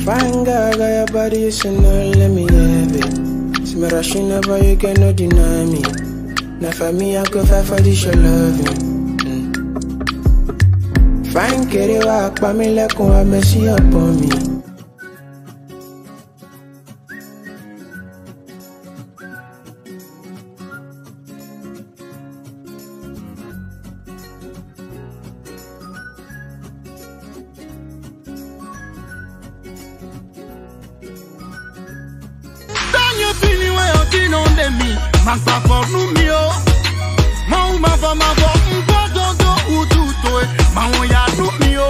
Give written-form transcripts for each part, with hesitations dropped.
Fine girl, got your body, you should know, let me have it. See me rushing over, you cannot deny me. Now for me, I go fight for this your loving. Fine kitty, walk by me like I mess you up on me. Magba for numio, ma va mbododo ututo, ma ya numio,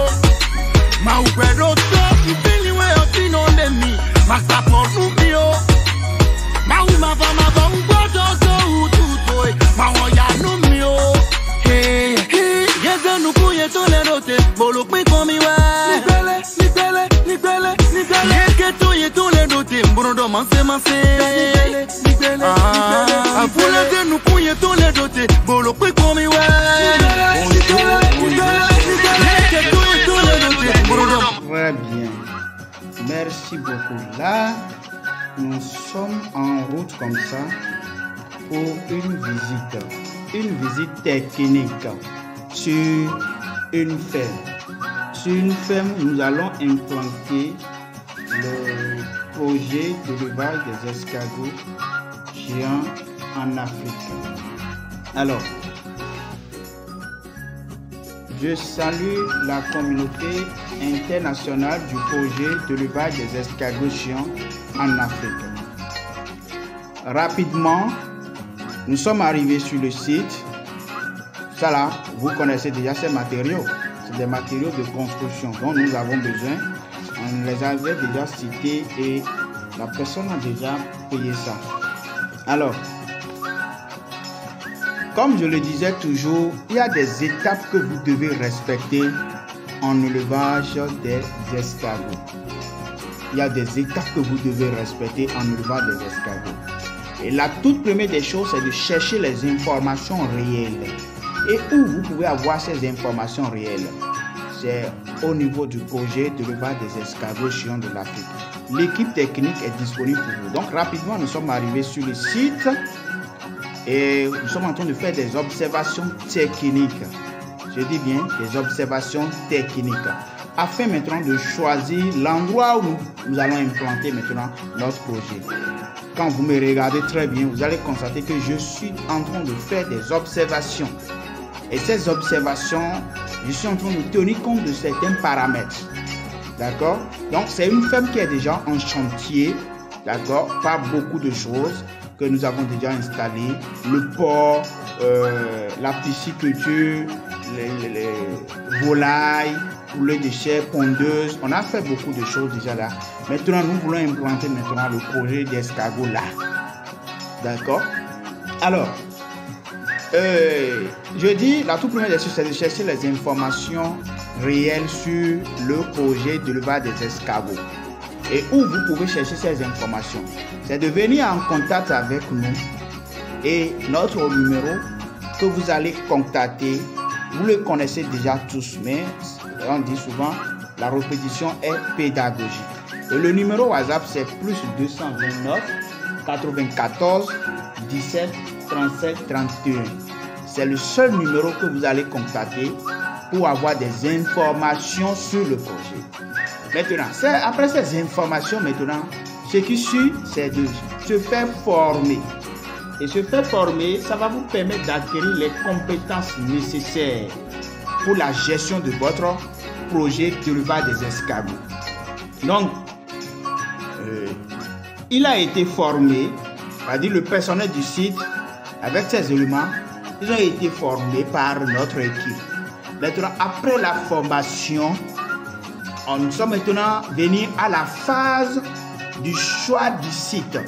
ma ubedo to, feel way of tin on me. Magba for numio, ma va mbododo ututo, ma ya numio. Hey, yeza nuku yetole rote, bolo pe komi wa. Nibele, yeketo yetole rote, brodo manse. Très bien, merci beaucoup. Là, nous sommes en route comme ça pour une visite technique sur une ferme. Sur une ferme, nous allons implanter le projet de l'élevage des escargots géants en Afrique. Alors, je salue la communauté internationale du projet de l'élevage des escargots géants en Afrique. Rapidement, nous sommes arrivés sur le site. Ça là, vous connaissez déjà ces matériaux. C'est des matériaux de construction dont nous avons besoin. On les avait déjà cités et la personne a déjà payé ça. Alors, comme je le disais toujours, il y a des étapes que vous devez respecter en élevage des escargots. Il y a des étapes que vous devez respecter en élevage des escargots. Et la toute première des choses, c'est de chercher les informations réelles. Et où vous pouvez avoir ces informations réelles? C'est au niveau du projet de l'élevage des escargots géants de l'Afrique. L'équipe technique est disponible pour vous. Donc rapidement, nous sommes arrivés sur le site et nous sommes en train de faire des observations techniques. Je dis bien des observations techniques afin maintenant de choisir l'endroit où nous allons implanter maintenant notre projet. Quand vous me regardez très bien, vous allez constater que je suis en train de faire des observations. Et ces observations, je suis en train de tenir compte de certains paramètres. D'accord? Donc, c'est une ferme qui est déjà en chantier. D'accord? Pas beaucoup de choses que nous avons déjà installées. Le porc, la pisciculture, les volailles, poulet de chair, pondeuse. On a fait beaucoup de choses déjà là. Maintenant, nous voulons implanter maintenant le projet d'escargot là. D'accord? Alors, je dis, la toute première des choses, c'est de chercher les informations réelles sur le projet de l'élevage des escargots. Et où vous pouvez chercher ces informations, c'est de venir en contact avec nous et notre numéro que vous allez contacter. Vous le connaissez déjà tous, mais on dit souvent la répétition est pédagogique. Et le numéro WhatsApp, c'est plus 229 94 17 37 31. C'est le seul numéro que vous allez contacter pour avoir des informations sur le projet. Maintenant, après ces informations, maintenant, ce qui suit, c'est de se faire former. Et se faire former, ça va vous permettre d'acquérir les compétences nécessaires pour la gestion de votre projet d'élevage des escargots. Donc, il a été formé, c'est-à-dire le personnel du site, avec ces éléments, ils ont été formés par notre équipe. Maintenant, après la formation, nous sommes maintenant venus à la phase du choix du site.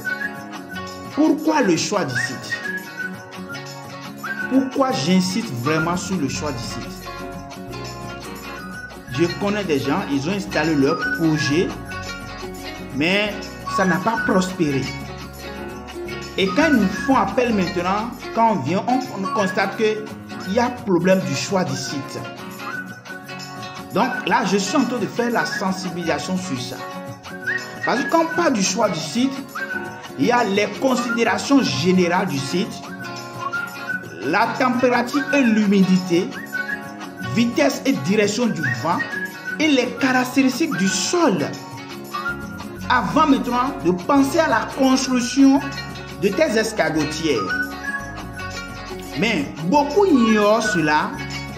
Pourquoi le choix du site? Pourquoi j'insiste vraiment sur le choix du site? Je connais des gens, ils ont installé leur projet, mais ça n'a pas prospéré. Et quand ils nous font appel maintenant, quand on vient, on constate qu'il y a problème du choix du site. Donc là, je suis en train de faire la sensibilisation sur ça. Parce que quand on parle du choix du site, il y a les considérations générales du site, la température et l'humidité, vitesse et direction du vent et les caractéristiques du sol. Avant maintenant de penser à la construction de tes escagotières. Mais beaucoup ignorent cela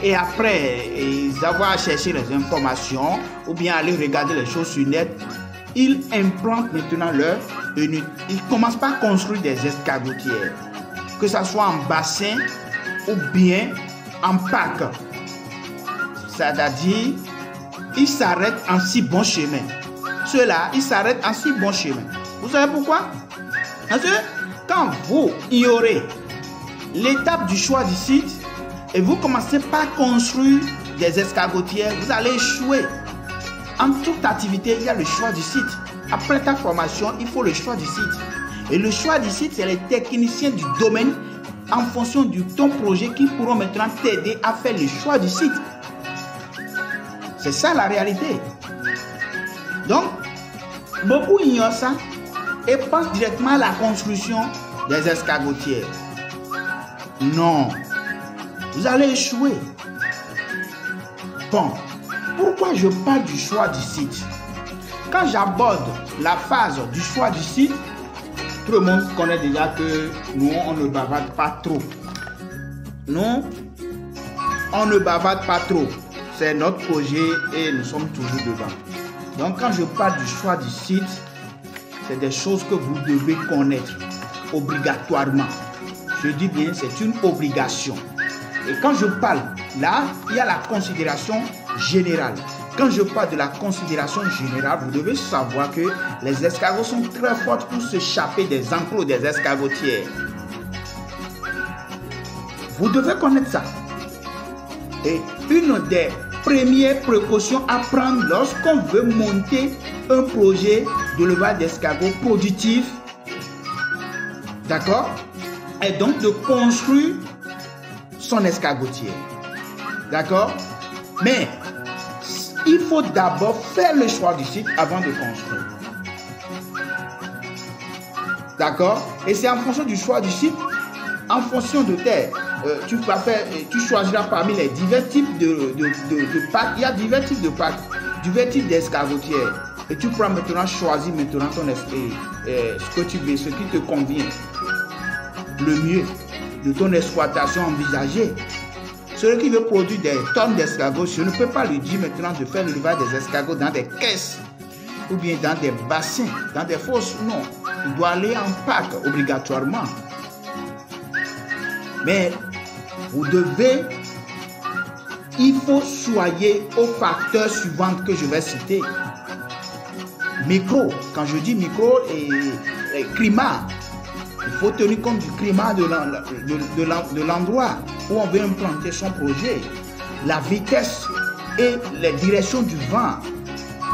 et après avoir cherché les informations ou bien aller regarder les choses sur net, ils implantent maintenant leur unité. Ils ne commencent pas à construire des escagotières, que ce soit en bassin ou bien en pack. C'est-à-dire, ils s'arrêtent en si bon chemin. Ceux-là, ils s'arrêtent en si bon chemin. Vous savez pourquoi? Parce que quand vous ignorez l'étape du choix du site et vous commencez par construire des escagotières, vous allez échouer. En toute activité, il y a le choix du site. Après ta formation, il faut le choix du site. Et le choix du site, c'est les techniciens du domaine en fonction de ton projet qui pourront maintenant t'aider à faire le choix du site. C'est ça la réalité. Donc, beaucoup ignorent ça et pensent directement à la construction des escagotières. Non, vous allez échouer. Bon, pourquoi je parle du choix du site? Quand j'aborde la phase du choix du site, tout le monde connaît déjà que nous, on ne bavarde pas trop. Nous, on ne bavarde pas trop. C'est notre projet et nous sommes toujours dedans. Donc, quand je parle du choix du site, c'est des choses que vous devez connaître obligatoirement. Je dis bien, c'est une obligation. Et quand je parle, là, il y a la considération générale. Quand je parle de la considération générale, vous devez savoir que les escargots sont très forts pour s'échapper des enclos des escargotières. Vous devez connaître ça. Et une des premières précautions à prendre lorsqu'on veut monter un projet d'élevage d'escargots productif, d'accord, est donc de construire son escargotière. D'accord? Mais il faut d'abord faire le choix du site avant de construire. D'accord? Et c'est en fonction du choix du site, en fonction de tes... tu choisiras parmi les divers types de packs. Il y a divers types de packs, divers types d'escargotières. Et tu prends maintenant, choisis maintenant ton ce que tu veux, ce qui te convient. Le mieux de ton exploitation envisagée. Celui qui veut produire des tonnes d'escargots, je ne peux pas lui dire maintenant de faire l'élevage des escargots dans des caisses ou bien dans des bassins, dans des fosses. Non, il doit aller en pack obligatoirement. Mais vous devez, il faut soyer aux facteurs suivants que je vais citer. Micro, quand je dis micro et climat, il faut tenir compte du climat de l'endroit où on veut implanter son projet. La vitesse et les directions du vent,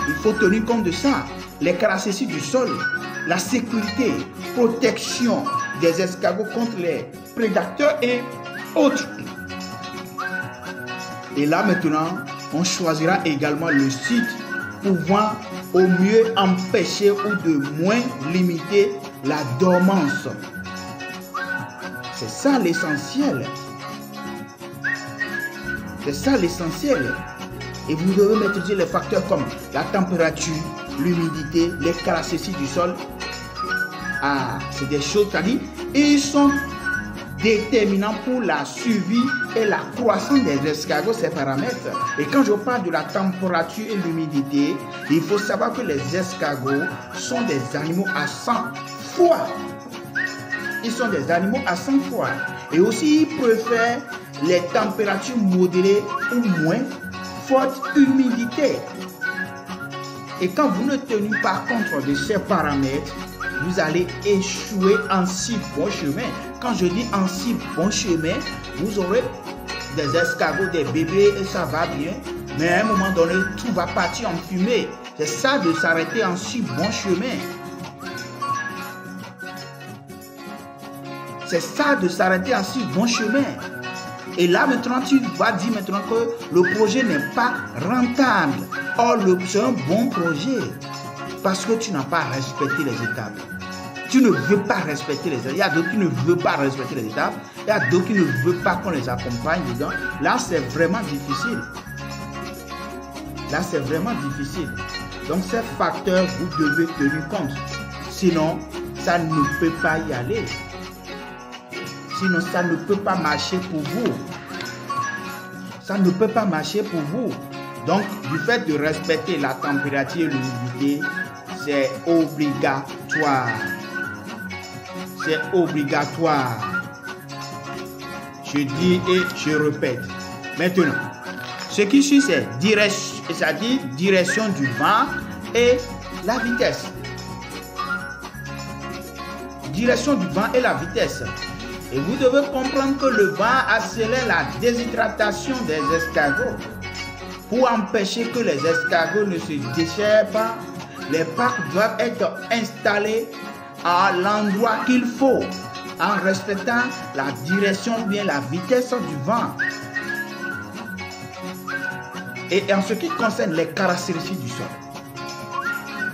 il faut tenir compte de ça. Les caractéristiques du sol, la sécurité, protection des escargots contre les prédateurs et autres. Et là maintenant, on choisira également le site pouvant au mieux empêcher ou de moins limiter la dormance. C'est ça l'essentiel. C'est ça l'essentiel. Et vous devez maîtriser les facteurs comme la température, l'humidité, les caractéristiques du sol. Ah, c'est des choses, c'est-à-dire, ils sont déterminants pour la survie et la croissance des escargots, ces paramètres. Et quand je parle de la température et l'humidité, il faut savoir que les escargots sont des animaux à sang froid. Ils sont des animaux à sang froid. Et aussi, ils préfèrent les températures modérées ou moins forte humidité. Et quand vous ne tenez pas compte de ces paramètres, vous allez échouer en si bon chemin. Quand je dis en si bon chemin, vous aurez des escargots, des bébés et ça va bien. Mais à un moment donné, tout va partir en fumée. C'est ça de s'arrêter en si bon chemin. C'est ça de s'arrêter en si bon chemin. Et là maintenant, tu vas dire maintenant que le projet n'est pas rentable. Or, c'est un bon projet. parce que tu n'as pas respecté les étapes. Tu ne veux pas respecter les étapes. Il y a d'autres qui ne veulent pas respecter les étapes. Il y a d'autres qui ne veulent pas qu'on les accompagne dedans. Là, c'est vraiment difficile. Là, c'est vraiment difficile. Donc, ces facteurs, vous devez tenir compte. Sinon, ça ne peut pas y aller. Sinon, ça ne peut pas marcher pour vous. Ça ne peut pas marcher pour vous. Donc, du fait de respecter la température et l'humidité, c'est obligatoire. C'est obligatoire. Je dis et je répète. Maintenant, ce qui suit, c'est direction du vent et la vitesse. Direction du vent et la vitesse. Et vous devez comprendre que le vent accélère la déshydratation des escargots. Pour empêcher que les escargots ne se déchirent pas, les parcs doivent être installés à l'endroit qu'il faut, en respectant la direction ou bien la vitesse du vent. Et en ce qui concerne les caractéristiques du sol,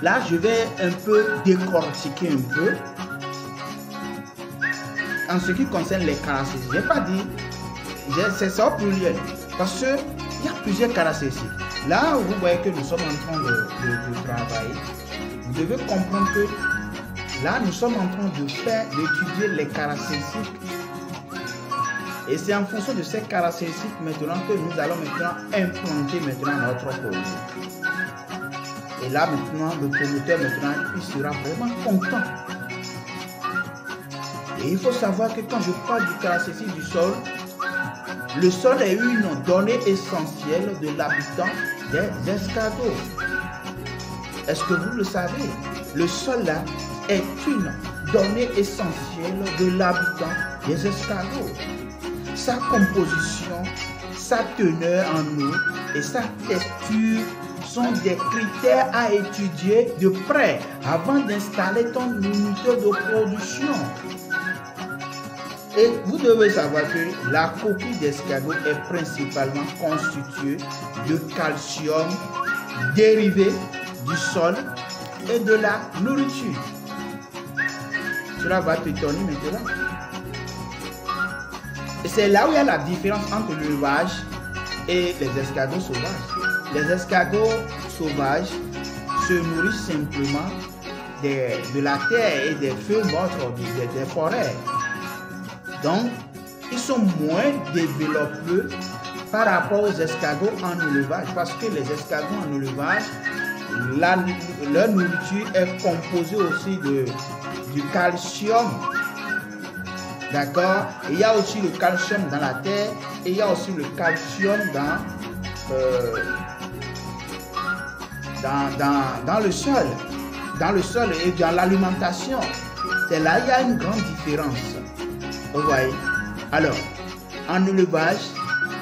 là je vais un peu décortiquer un peu. En ce qui concerne les caractéristiques, je n'ai pas dit, c'est ça au pluriel, parce qu'il y a plusieurs caractéristiques. Là, vous voyez que nous sommes en train de travailler. Vous devez comprendre que là, nous sommes en train d'étudier les caractéristiques. Et c'est en fonction de ces caractéristiques maintenant que nous allons maintenant implanter maintenant notre projet. Et là, maintenant, le promoteur maintenant, il sera vraiment content. Et il faut savoir que quand je parle du caractéristique du sol, le sol est une donnée essentielle de l'habitat des escargots. Est-ce que vous le savez? Le sol là est une donnée essentielle de l'habitat des escargots. Sa composition, sa teneur en eau et sa texture sont des critères à étudier de près avant d'installer ton unité de production. Et vous devez savoir que la coquille d'escargot est principalement constituée de calcium dérivé du sol et de la nourriture. Cela va t'étonner maintenant. Et c'est là où il y a la différence entre l'élevage et les escargots sauvages. Les escargots sauvages se nourrissent simplement de la terre et des feuilles mortes des forêts. Donc, ils sont moins développés par rapport aux escargots en élevage. Parce que les escargots en élevage, leur nourriture est composée aussi du calcium. D'accord? Il y a aussi le calcium dans la terre et il y a aussi le calcium dans le sol. Dans le sol et dans l'alimentation. C'est là qu'il y a une grande différence. Vous voyez? Alors, en élevage,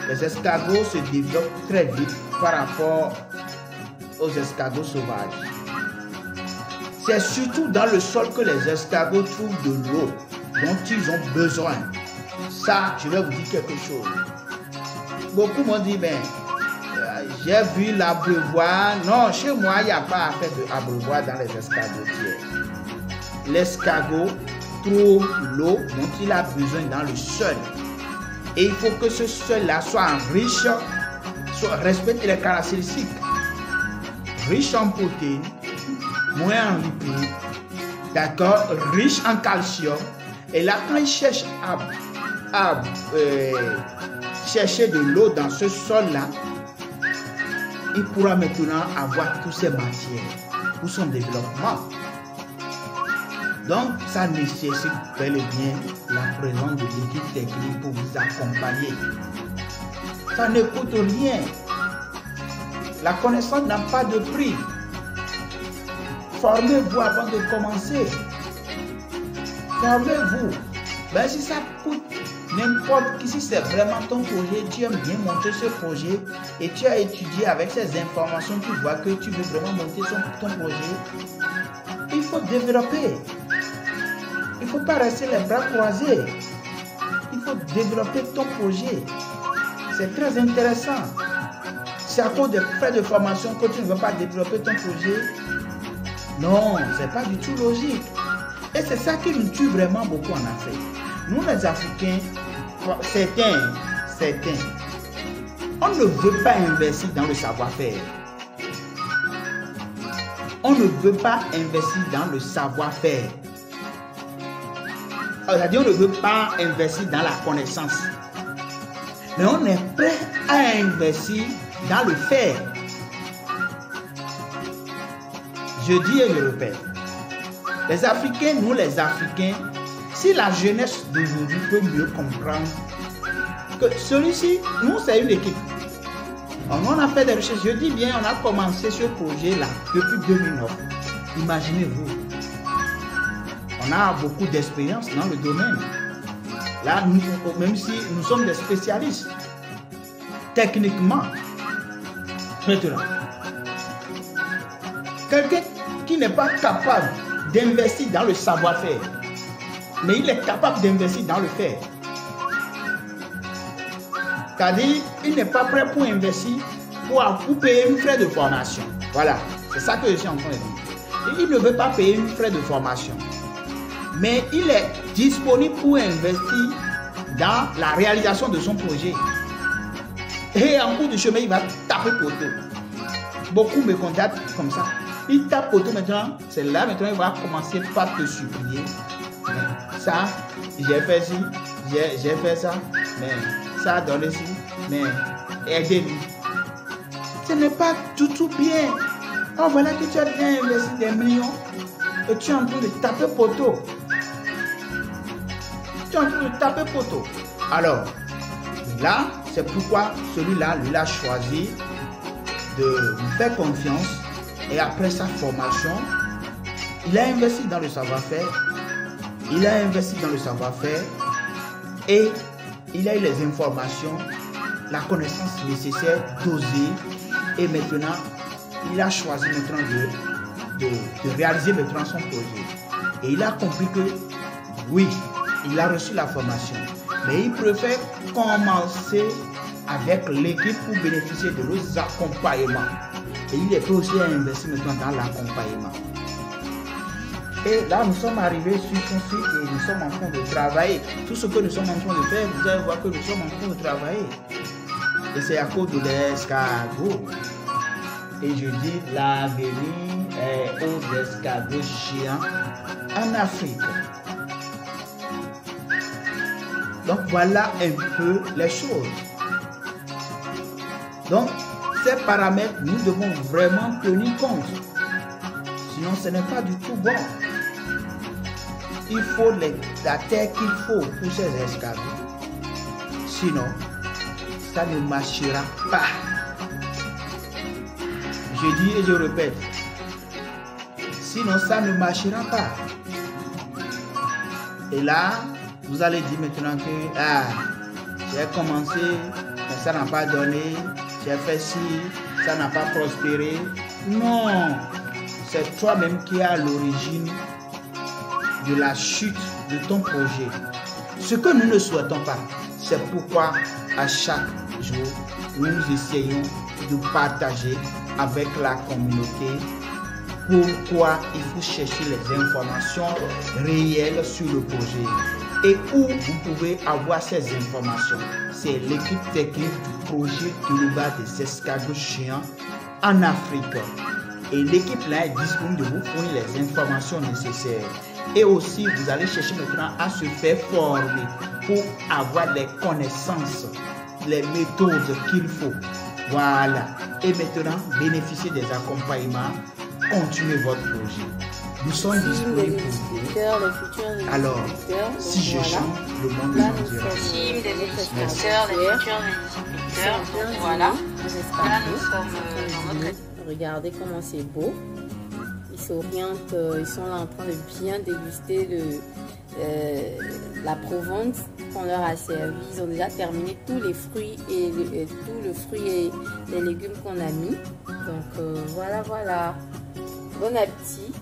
les escargots se développent très vite par rapport aux escargots sauvages. C'est surtout dans le sol que les escargots trouvent de l'eau dont ils ont besoin. Ça, je vais vous dire quelque chose. Beaucoup m'ont dit, ben, j'ai vu l'abreuvoir. Non, chez moi, il n'y a pas à faire d'abreuvoir dans les escargotières. L'escargot trouve l'eau dont il a besoin dans le sol. Et il faut que ce sol-là soit riche, respecte les caractéristiques. Riche en protéines, moins en lipides, d'accord, riche en calcium. Et là, quand il cherche à chercher de l'eau dans ce sol-là, il pourra maintenant avoir toutes ces matières pour son développement. Donc, ça nécessite bel et bien la présence de l'équipe technique pour vous accompagner. Ça ne coûte rien. La connaissance n'a pas de prix. Formez-vous avant de commencer. Formez-vous. Ben, si ça coûte n'importe qui, si c'est vraiment ton projet, tu aimes bien monter ce projet et tu as étudié avec ces informations, tu vois que tu veux vraiment monter ton projet, il faut développer. Il ne faut pas rester les bras croisés. Il faut développer ton projet. C'est très intéressant. C'est à cause des frais de formation que tu ne veux pas développer ton projet. Non, c'est pas du tout logique. Et c'est ça qui nous tue vraiment beaucoup en Afrique. Nous les Africains, certains, on ne veut pas investir dans le savoir-faire. On ne veut pas investir dans le savoir-faire. C'est-à-dire, on ne veut pas investir dans la connaissance. Mais on est prêt à investir dans le faire. Je dis et je répète. Les Africains, nous les Africains, si la jeunesse d'aujourd'hui peut mieux comprendre que celui-ci, nous c'est une équipe. On a fait des recherches, je dis bien, on a commencé ce projet-là depuis 2009. Imaginez-vous. On a beaucoup d'expérience dans le domaine. Là, nous, même si nous sommes des spécialistes, techniquement, maintenant, quelqu'un qui n'est pas capable d'investir dans le savoir-faire, mais il est capable d'investir dans le faire. C'est-à-dire, il n'est pas prêt pour investir, pour payer une frais de formation. Voilà, c'est ça que je suis en train de dire. Il ne veut pas payer une frais de formation, mais il est disponible pour investir dans la réalisation de son projet. Et en cours de chemin, il va taper poteau. Beaucoup me contactent comme ça. Il tape poteau maintenant, c'est là maintenant il va commencer par te supplier. Ça, j'ai fait ci, j'ai fait ça, mais ça a donné ci, mais aidez-nous. Ce n'est pas tout bien. Oh, voilà que tu as bien investi des millions et tu es en train de taper poteau. Tu es en train de taper poteau. Alors, là, c'est pourquoi celui-là, lui, a choisi de nous faire confiance. Et après sa formation, il a investi dans le savoir-faire. Il a investi dans le savoir-faire et il a eu les informations, la connaissance nécessaire d'oser. Et maintenant, il a choisi maintenant de réaliser maintenant son projet. Et il a compris que oui, il a reçu la formation. Mais il préfère commencer avec l'équipe pour bénéficier de nos accompagnements. Et il est prêt aussi à investir maintenant dans l'accompagnement. Et là, nous sommes arrivés sur son site et nous sommes en train de travailler. Tout ce que nous sommes en train de faire, vous allez voir que nous sommes en train de travailler. Et c'est à cause de l'escargot. Et je dis, l'avenir est aux escargots géants en Afrique. Donc voilà un peu les choses. Donc, ces paramètres, nous devons vraiment tenir compte. Sinon, ce n'est pas du tout bon. Il faut la terre qu'il faut pour ces escargots. Sinon, ça ne marchera pas. Je dis et je répète. Sinon, ça ne marchera pas. Et là, vous allez dire maintenant que j'ai commencé, mais ça n'a pas donné. J'ai fait ci, ça n'a pas prospéré. Non, c'est toi-même qui es à l'origine de la chute de ton projet. Ce que nous ne souhaitons pas, c'est pourquoi à chaque jour, nous essayons de partager avec la communauté pourquoi il faut chercher les informations réelles sur le projet. Et où vous pouvez avoir ces informations, c'est l'équipe technique du projet Toulouba des escargots géants en Afrique. Et l'équipe là est disponible de vous fournir les informations nécessaires. Et aussi, vous allez chercher maintenant à se faire former pour avoir les connaissances, les méthodes qu'il faut. Voilà. Et maintenant, bénéficier des accompagnements, continuez votre projet. Nous sommes disponibles pour vous. Alors, si je chante, le monde change. Team des vérificateurs, des futurs vérificateurs. Voilà. Là, nous sommes dans notre... Regardez comment c'est beau. Ils s'orientent, ils sont là en train de bien déguster la Provence qu'on leur a servi. Ils ont déjà terminé tous les fruits et tout le fruit et les légumes qu'on a mis. Donc voilà. Bon appétit.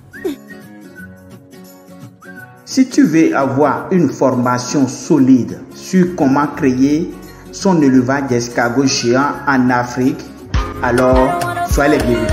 Si tu veux avoir une formation solide sur comment créer son élevage d'escargots géants en Afrique, alors sois les bienvenus.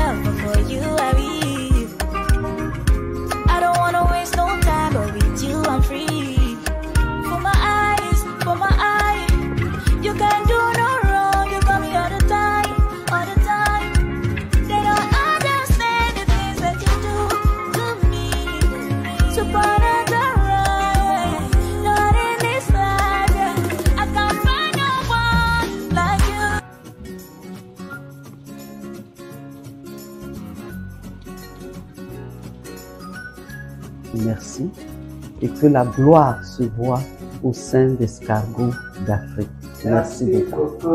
merci et que la gloire se voit au sein d'Escargot d'Afrique. Merci beaucoup.